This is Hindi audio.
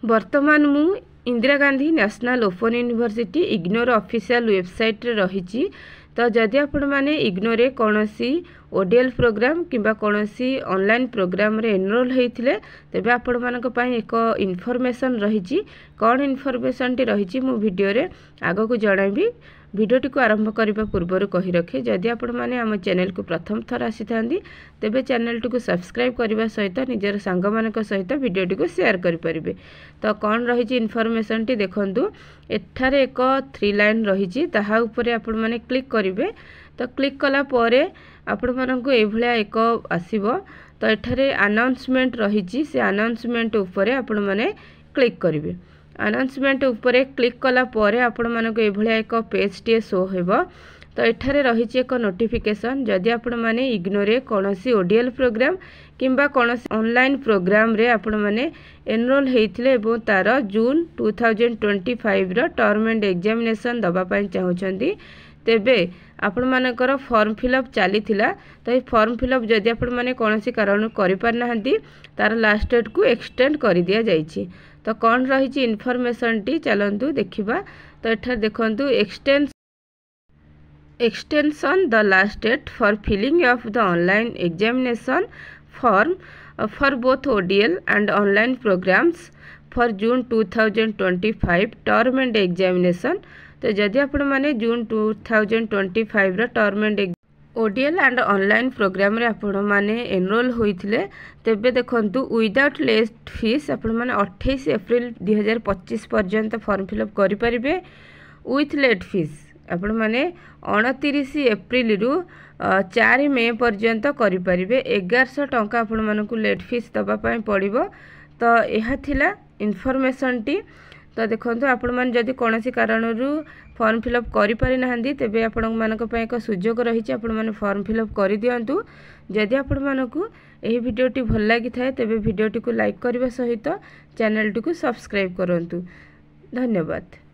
वर्तमान मु Indira Gandhi national open university ignore official website रे रही। तो जदि आपण माने इग्नोर रे कोनोसी ओडीएल प्रोग्राम किंबा कोनोसी ऑनलाइन प्रोग्राम रे एनरोल हेइथिले तेबे आपण मानक पई एक इन्फॉर्मेशन रही। कौन इन्फॉर्मेशन टी रही मु वीडियो रे आगो को जणाबी। वीडियोटी को आरंभ करने पूर्वर कही रखे जदि आपण माने आम चैनल को प्रथम थर आसी थांदी तेबे चैनल टी को सब्सक्राइब करने सहित निजर सांग मानक सहित वीडियोटी को शेयर करि परिबे। तो कौन रही इन्फॉर्मेशन टी देखंतु एठारे एक 3 लाइन रही ताहा ऊपर आपण माने क्लिक करिवे। तो क्लिक कला परे आपण मानक एभलिया एक आसीबो। तो एठारे अनाउंसमेंट रही से अनाउंसमेंट ऊपर आपण माने क्लिक करिवे। अनाउंसमेंट ऊपर क्लिक कला परे आपण मानक एभलिया एक पेज टी शो हेबो। तो एठारे रही एक नोटिफिकेशन जदि आपण माने इग्नोर रे कोनोसी ओडीएल प्रोग्राम किंबा कोनोसी ऑनलाइन प्रोग्राम रे आपण माने एनरोल हेइथिले एवं तार जून 2025 रो टर्म एंड एग्जामिनेशन दबा पई चाहुचंदी तेबे आपण मानकर फॉर्म फिलअप चली थिला। तो ये फॉर्म फिलअप जदि आपण माने कोनोसी कारण करि पार नाहंती तार लास्ट डेट को एक्सटेंड कर दिया जाइछि। तो कौन रही इन्फॉर्मेशन टी चलंतु देखिबा। तो एठा देखंतु extension the last date for filling of the online examination form for both ODL and online programmes for June 2025 term end examination. तो जदि आपण माने जून 2025 रो term end ODL and online programme रे आपण माने एनरोल होइथिले तेबे देखंतु विदाउट लेट फीस आपण माने 28 एप्रिल 2025 पर्यंत फॉर्म फिलअप करि परिबे। विथ लेट फीस आपण माने 29 एप्रिल रु 4 मई पर्यंत करि परिबे। 1100 टंका आपण मानकु लेट फीस दबा पई पड़िबो। तो एहा थिला इन्फॉर्मेशन टी। तो देखो आपण मैंने जदि कौन कारण फॉर्म फिलअप करि पारि नाहंती तेबे आपण मानक पई एक सुजोग रही आपण माने फॉर्म फिलअप करि दियंतु। जदि आपण मानकु एही वीडियोटी भल लागि थाए तेबे वीडियोटी को लाइक करबा सहित चैनल टी को सब्सक्राइब करंतु। धन्यवाद।